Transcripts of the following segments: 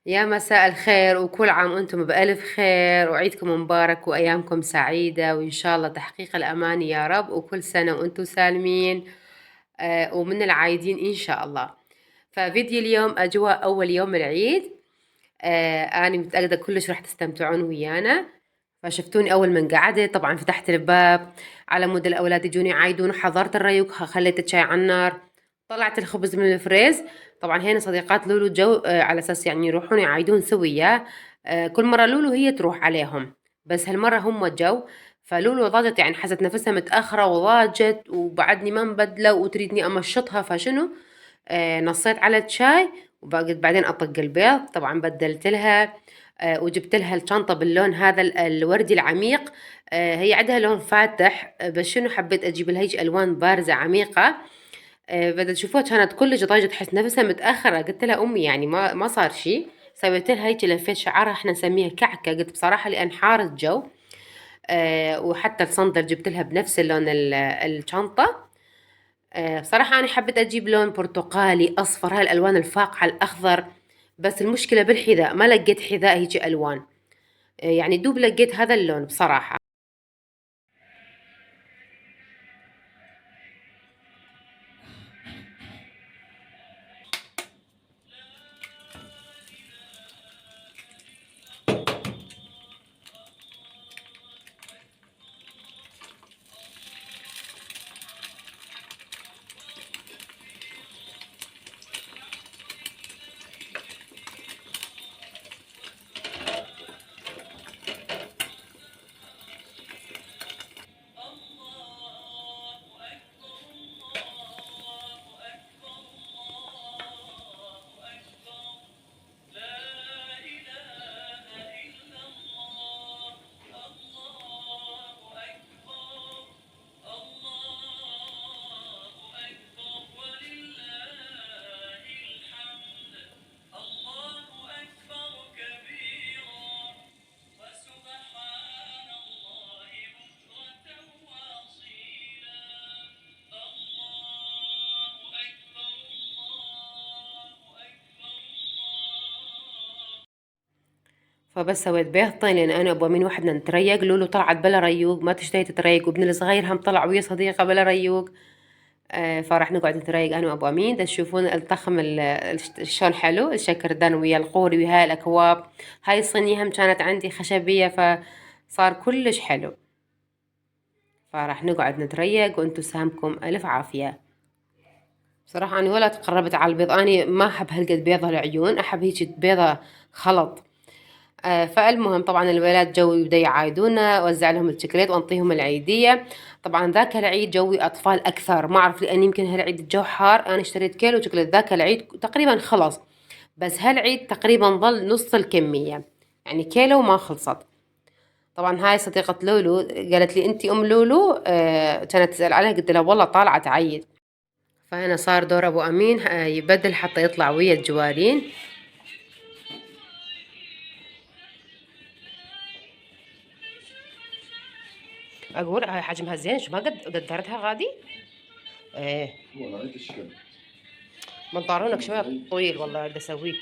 يا مساء الخير وكل عام وانتم بألف خير وعيدكم مبارك وأيامكم سعيدة وإن شاء الله تحقيق الأماني يا رب وكل سنة وانتم سالمين. ومن العايدين إن شاء الله. ففيديو اليوم أجواء أول يوم العيد. أنا متأكدة كلش راح تستمتعون ويانا. فشفتوني أول من قعدت طبعا فتحت الباب على مود الأولاد يجوني يعايدون وحضرت الريوق خليت الشاي على النار. طلعت الخبز من الفريز. طبعا هنا صديقات لولو جو على أساس يعني يروحون يعايدون سوية. كل مرة لولو هي تروح عليهم، بس هالمرة هم جو. فلولو ضاجت يعني حست نفسها متأخرة وضاجت وبعدني ما مبدلة وتريدني أمشطها فشنو. نصيت على الشاي وبقيت بعدين أطق البيض طبعا بدلت لها. وجبت لها الشنطة باللون هذا الوردي العميق. هي عندها لون فاتح، بس شنو حبيت أجيب لها هيك ألوان بارزة عميقة. بدل تشوفوها كانت كلش ضايجة تحس نفسها متأخرة، قلت لها أمي يعني ما صار شي. سويت لها هيك لفيت شعرها احنا نسميها كعكة، قلت بصراحة لأن حار الجو. وحتى الصندل جبت لها بنفس اللون الشنطة. بصراحة أنا حبيت أجيب لون برتقالي أصفر، هاي الألوان الفاقعة الأخضر. بس المشكلة بالحذاء ما لقيت حذاء هيجي ألوان. يعني دوب لقيت هذا اللون بصراحة. فبس سويت بيضتين لان انا ابغى من وحدنا نتريق. لولو طلعت بلا ريوق ما تشتهي تتريق، وابن الصغير هم طلع ويا صديقه بلا ريوق. فراح نقعد نتريق انا وابو امين. دا تشوفون الطخم شلون حلو الشكردان ويا القوري ويا هاي الاكواب. هاي الصينية هم كانت عندي خشبية فصار كلش حلو. فراح نقعد نتريق وانتو سهمكم الف عافية. بصراحة أنا ولا تقربت على البيض، أنا ما أحب هالقد بيضة العيون، أحب هيك بيضة خلط. فالمهم طبعا الولاد جوي بدأوا يعايدونا، وزع لهم الشوكولات وانطيهم العيدية. طبعا ذاك العيد جوي أطفال أكثر، ما أعرف لأن يمكن هالعيد الجو حار. أنا اشتريت كيلو شوكولات ذاك العيد تقريبا خلص، بس هالعيد تقريبا ظل نص الكمية، يعني كيلو ما خلصت. طبعا هاي صديقة لولو قالت لي أنتي أم لولو، كانت تسأل عليها قلت لها والله طالعة تعيد. فهنا صار دور أبو أمين يبدل حتى يطلع ويا الجوارين. أقول هاي حجمها زين، شو ما قدرتها غادي؟ ايه منطارونك شوية طويل والله أريد أسويه.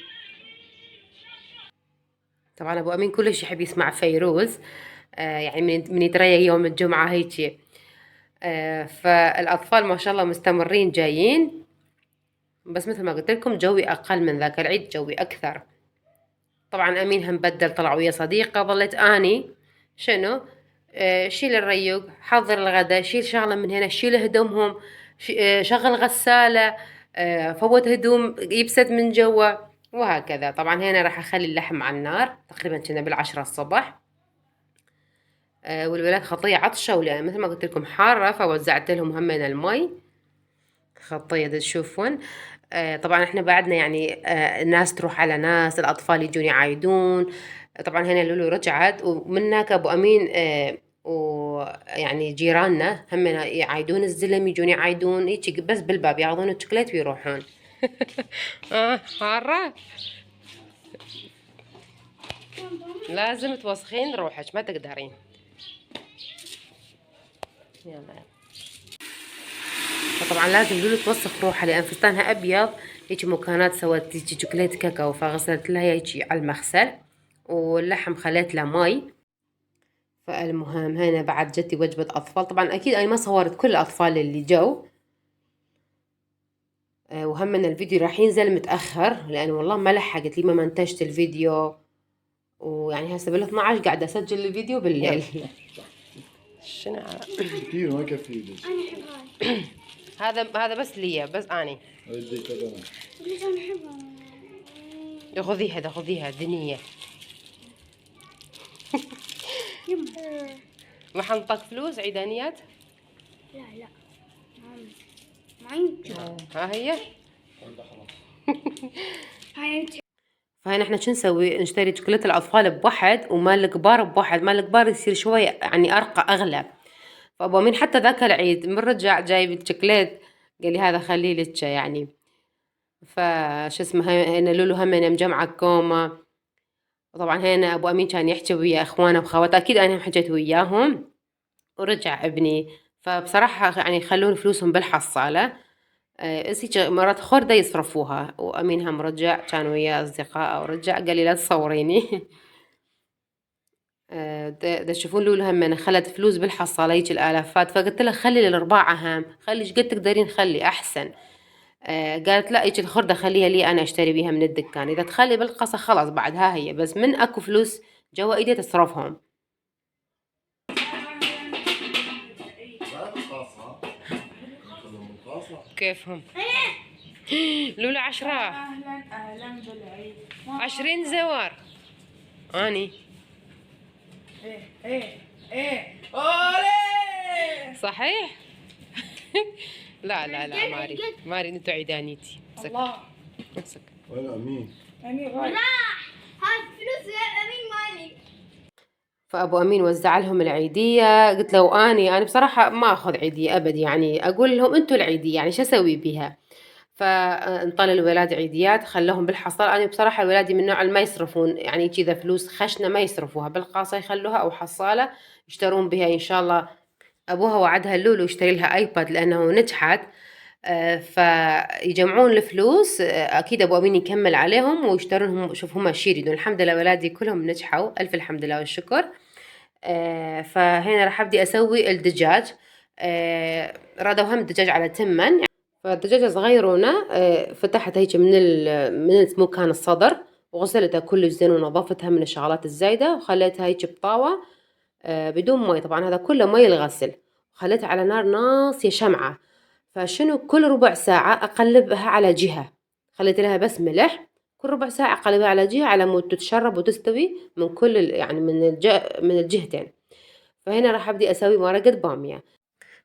طبعا أبو أمين كلش يحب يسمع فيروز. يعني من يتريق يوم الجمعة هيجي. فالأطفال ما شاء الله مستمرين جايين. بس مثل ما قلت لكم جوي أقل من ذاك العيد، جوي أكثر. طبعا أمين هم بدل طلع ويا صديقة، ظلت أني شنو. شيل الريوق، حضر الغداء، شيل شغلة من هنا، شيل هدومهم، شغل غسالة، فوت هدوم يبست من جوا، وهكذا. طبعا هنا راح أخلي اللحم على النار تقريبا كنا بالعشرة الصبح. والولاد خطية عطشة، ولأن مثل ما قلت لكم حارة فوزعت لهم همين المي خطية تشوفون. طبعا احنا بعدنا يعني ناس تروح على ناس، الأطفال يجون يعايدون. طبعا هنا لولو رجعت، ومن هناك أبو أمين ويعني جيراننا هم يعايدون الزلم، يجون يعايدون هيك بس بالباب ياخذون الشوكولات ويروحون. حارة لازم توسخين روحك ما تقدرين. يلا. فطبعا لازم لولو توسخ روحها لأن فستانها أبيض هيك مكانات سوت هيك شوكولاتة كاكاو، فغسلت لها هيك على المغسل، واللحم خليت له مي. فالمهم هنا بعد جتي وجبة أطفال، طبعا أكيد أنا ما صورت كل الأطفال اللي جو، وهم من الفيديو راح ينزل متأخر لأن والله ما لحقت لي، ما منتجت الفيديو، ويعني هسه بال 12 قاعدة أسجل الفيديو بالليل. شنو كثير ما يكفي. هذا بس ليا، بس أني خذيها دنيا. ما حنطق فلوس عيدانيات؟ لا ما عندي. ها هي. هاي انت. فهنا احنا شو نسوي؟ نشتري شوكولاتة الأطفال بواحد ومال الكبار بواحد، مال الكبار يصير شوي يعني أرقى أغلى. فأبو أمين حتى ذاك العيد من رجع جايب الشوكولات، قال لي هذا خليه لك يعني. فش اسمه هنا لولو هم أنا مجمعة كومة، وطبعا هنا أبو أمين كان يحكي ويا إخوانه وخواته، أكيد أنا هم حكيت وياهم، ورجع ابني. فبصراحة يعني يخلون فلوسهم بالحصالة، هيك مرات خردة يصرفوها. وأمين هم رجع كان ويا أصدقائه ورجع قال لي لا تصوريني. دا تشوفون لولو هم أنا خلت فلوس بالحصالة هيك الآلافات، فقلت لها خلي الأرباع أهم، خلي ايش قد تقدرين خلي أحسن. قالت لا هيك الخردة خليها لي أنا أشتري بيها من الدكان، إذا تخلي بالقصة خلاص بعدها هي بس من أكو فلوس جوا إيدي تصرفهم. كيفهم؟ لولو 10. اهلا بالعيد. 20 زوار. اني ايه اولي صحيح. لا ماري انتو عيدانيتي. الله. امسك. وين امين؟ امين راح. هاي فلوس يا امين مالي. فابو امين وزع لهم العيديه، قلت له انا بصراحه ما اخذ عيديه ابد، يعني اقول لهم انتو العيديه يعني شو اسوي بيها. فانطل الولاد عيديات خلوهم بالحصال. انا بصراحه الولاد من النوع اللي ما يصرفون يعني كذا فلوس خشنه، ما يصرفوها بالقاصه، يخلوها او حصاله يشترون بها ان شاء الله. ابوها وعدها لولو يشتري لها ايباد لانه نجحت، فيجمعون الفلوس. اكيد ابو امين يكمل عليهم ويشترونهم. شوف هم شي يريدون. الحمد لله ولادي كلهم نجحوا، الف الحمد لله والشكر. فهنا راح ابدي اسوي الدجاج. رادوا هم الدجاج على تمن، فالدجاجة صغيرونة. فتحت هيك من مكان الصدر، وغسلتها كل زين ونظفتها من الشغلات الزايدة، وخليتها هيك بطاوة بدون مي. طبعا هذا كله مي الغسل، وخليتها على نار ناصية شمعة. فشنو كل ربع ساعة أقلبها على جهة، خليت لها بس ملح، كل ربع ساعة أقلبها على جهة على مود تتشرب وتستوي من كل يعني من الجهتين. فهنا راح أبدي أسوي مرقة بامية.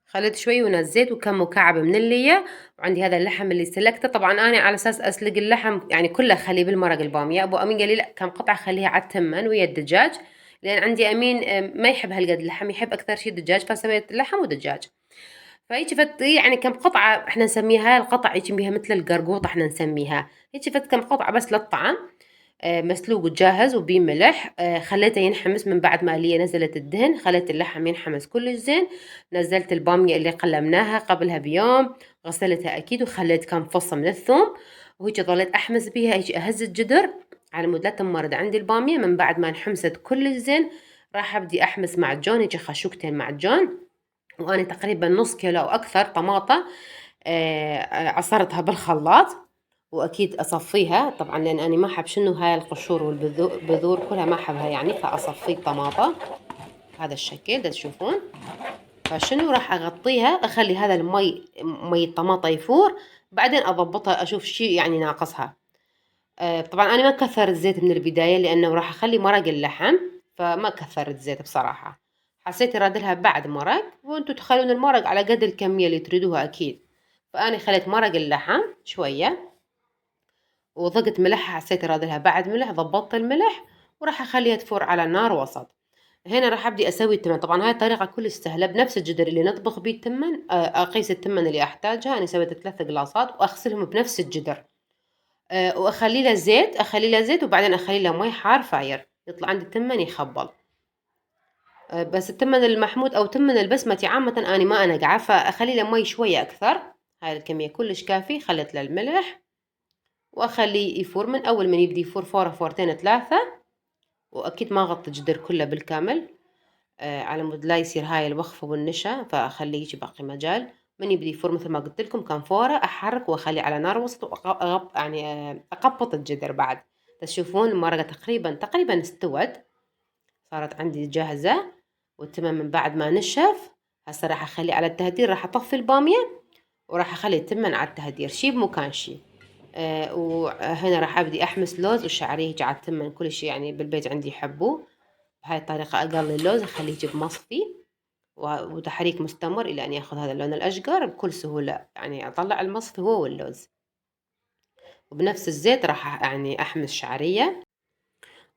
خليت شوي ونزيت وكم مكعب من اللية، وعندي هذا اللحم اللي سلكته. طبعا أنا على أساس أسلق اللحم يعني كله خليه بالمرق البامية. أبو أمين قال لي لا كم قطعة خليها على التمن ويا الدجاج، لأن عندي أمين ما يحب هالقد اللحم، يحب أكثر شيء الدجاج، فسويت لحم ودجاج. فهيك فت يعني كم قطعة، احنا نسميها القطع هيك بيها مثل القرقوط، احنا نسميها هيك فت كم قطعة بس للطعم. مسلوق وجاهز وبيه ملح. خليته ينحمس. من بعد ما لي نزلت الدهن خليت اللحم ينحمس كل زين. نزلت البامية اللي قلمناها قبلها بيوم، غسلتها أكيد، وخليت كم فصة من الثوم، وهيك ظليت أحمس بيها هيك أهز الجدر على مود لا تمرد عندي البامية. من بعد ما انحمست كل زين راح أبدي أحمس معجون هيك خشوكتين معجون، وأنا تقريبا نص كيلو أو أكثر طماطة عصرتها بالخلاط، وأكيد أصفيها طبعا لأن أنا ما أحب شنو هاي القشور والبذور كلها ما أحبها يعني، فأصفي الطماطة هذا الشكل ده تشوفون. فشنو راح أغطيها، أخلي هذا مي الطماطة يفور، بعدين أضبطها أشوف شي يعني ناقصها. طبعا أنا ما كثرت زيت من البداية لأنه راح أخلي مرق اللحم، فما كثرت زيت بصراحة. حسيت رادلها بعد مرق، وانتو تخلون المرق على قد الكمية اللي تريدوها أكيد. فأنا خليت مرق اللحم شوية وضقت ملحها، حسيت رادلها بعد ملح، ضبطت الملح وراح أخليها تفور على نار وسط. هنا راح أبدي أسوي التمن. طبعا هاي الطريقة كلش سهلة، بنفس الجدر اللي نطبخ بيه التمن. أقيس التمن اللي أحتاجها، أنا سويت 3 قلاصات وأغسلهم بنفس الجدر. واخلي له زيت وبعدين اخلي له مي حار فاير، يطلع عندي التمن يخبل. بس التمن المحمود او تمن البسمتي عامه انا ما انقعه، فاخلي له مي شويه اكثر. هاي الكميه كلش كافي. خليت له الملح وأخليه يفور. من أول من يبدي يفور فورة فورتين ثلاثة، وأكيد ما أغطي الجدر كله بالكامل على مود لا يصير هاي الوخفة والنشا، فأخليه يجي باقي مجال. من يبدي يفور مثل ما قلت لكم كان فورة، أحرك وأخليه على نار وسط يعني أقبط الجدر. بعد تشوفون المرقة تقريبا استوت، صارت عندي جاهزة. والتمن من بعد ما نشف هسه راح أخليه على التهدير، راح أطفي البامية وراح أخلي التمن على التهدير شي بمكان شي. وهنا راح أبدي أحمس لوز والشعرية يجي على التمن. كل شي يعني بالبيت عندي يحبوه بهاي الطريقة. أقلي اللوز أخليه يجي بمصفي وتحريك مستمر إلى أن يأخذ هذا اللون الأشقر بكل سهولة. يعني أطلع المصفي هو واللوز، وبنفس الزيت راح يعني أحمس شعرية.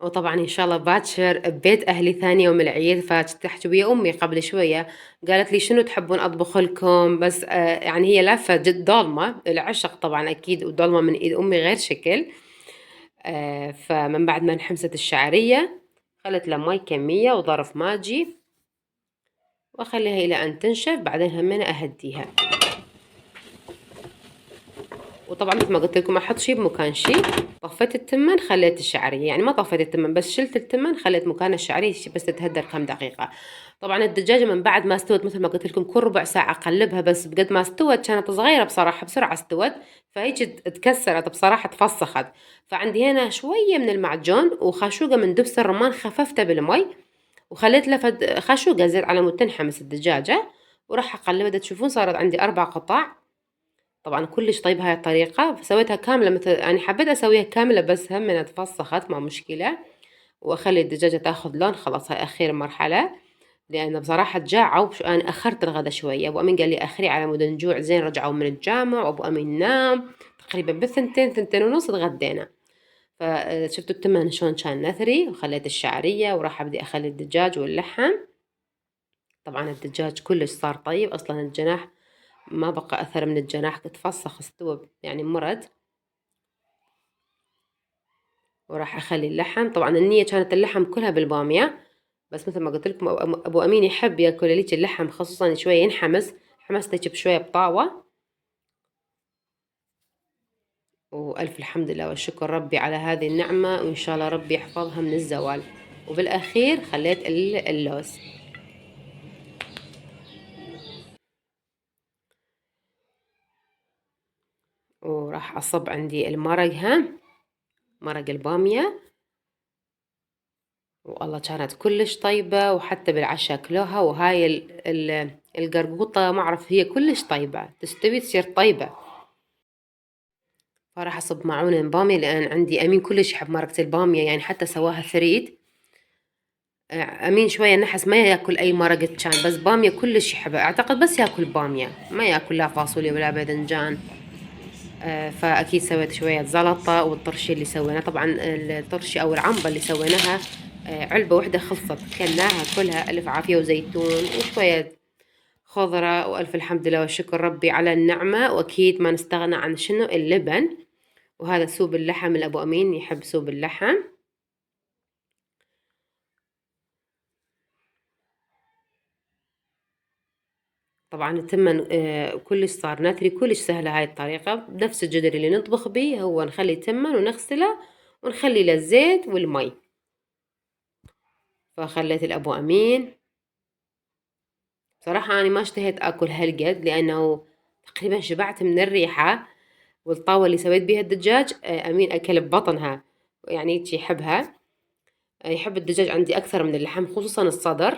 وطبعا إن شاء الله باكر ببيت أهلي ثاني يوم العيد، فتحت ويا أمي قبل شوية قالت لي شنو تحبون أطبخ لكم، بس يعني هي لافة جد ضالمة العشق طبعا أكيد، وضالمة من إيد أمي غير شكل. فمن بعد ما انحمست الشعرية خلت لها ماي كمية وظرف ماجي وأخليها إلى أن تنشف، بعدين همنا أهديها. وطبعا مثل ما قلت لكم احط شي بمكان شي. طفيت التمن خليت الشعريه، يعني ما طفيت التمن بس شلت التمن خليت مكان الشعريه بس تتهدر كم دقيقه. طبعا الدجاجه من بعد ما استوت مثل ما قلت لكم كل ربع ساعه اقلبها، بس بقد ما استوت كانت صغيره بصراحه بسرعه استوت، فهيك تكسرت بصراحه تفسخت. فعندي هنا شويه من المعجون وخاشوقه من دبس الرمان خففته بالمي وخليت له خاشوقه زيت على مود تنحمس الدجاجه، وراح اقلبها. تشوفون صارت عندي 4 قطع. طبعا كلش طيب هاي الطريقة، فسويتها كاملة مثل يعني حبيت أسويها كاملة بس هم انها تفسخت ما مشكلة. وأخلي الدجاجة تاخذ لون، خلاص هاي آخر مرحلة. لأن بصراحة تجاعوا أنا أخرت الغدا شوية. أبو أمين قال لي آخري على مود نجوع زين، رجعوا من الجامع وأبو أمين نام تقريبا بالثنتين ثنتين ونص تغدينا. فشفتوا التمن شلون كان نثري، وخليت الشعرية وراح أبدي أخلي الدجاج واللحم. طبعا الدجاج كلش صار طيب، أصلا الجناح ما بقى أثر من الجناح، تفسخ استوى يعني مرد. وراح أخلي اللحم. طبعا النية كانت اللحم كلها بالبامية، بس مثل ما قلت لكم أبو أمين يحب ياكل ليش اللحم خصوصا شوية ينحمس، حمسته بشوية بطاوة. وألف الحمد لله والشكر ربي على هذه النعمة، وإن شاء الله ربي يحفظها من الزوال. وبالأخير خليت اللوز. وراح أصب عندي المرق مرق البامية. والله كانت كلش طيبة، وحتى بالعشاء كلوها. وهاي القرقوطة ما أعرف هي كلش طيبة، تستوي تصير طيبة. فراح أصب معون بامية لأن عندي أمين كلش يحب مرقة البامية، يعني حتى سواها ثريد. أمين شوية نحس ما ياكل أي مرقة كان، بس بامية كلش يحبها أعتقد، بس ياكل بامية ما ياكل لا فاصوليا ولا باذنجان. فأكيد سويت شوية زلطة. والطرشي اللي سويناه طبعا الطرشي أو العنبة اللي سويناها علبة واحدة خلصت كلناها كلها. ألف عافية وزيتون وشوية خضرة. وألف الحمد لله والشكر ربي على النعمة. وأكيد ما نستغنى عن شنو اللبن. وهذا سوب اللحم اللي أبو أمين يحب سوب اللحم. طبعا التمن كلش صار نثري، كلش سهلة هاي الطريقة. بنفس الجدر اللي نطبخ به هو نخلي تمن ونغسله ونخلي له الزيت والمي. فخليت الأبو أمين. صراحة أنا ما اشتهيت أكل هالقد لأنه تقريبا شبعت من الريحة. والطاوة اللي سويت بيها الدجاج أمين أكل ببطنها، يعني يحبها. يحب الدجاج عندي أكثر من اللحم خصوصا الصدر.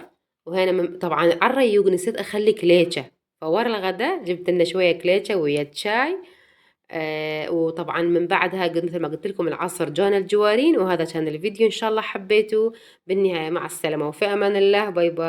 وهنا طبعا على الريوق نسيت أخلي كليتشة، فورا الغداء جبت لنا شوية كليتشة ويا شاي. وطبعا من بعدها مثل ما قلت لكم العصر جونا الجوارين. وهذا كان الفيديو، إن شاء الله حبيتوا. بالنهاية مع السلامة وفي أمان الله، باي باي.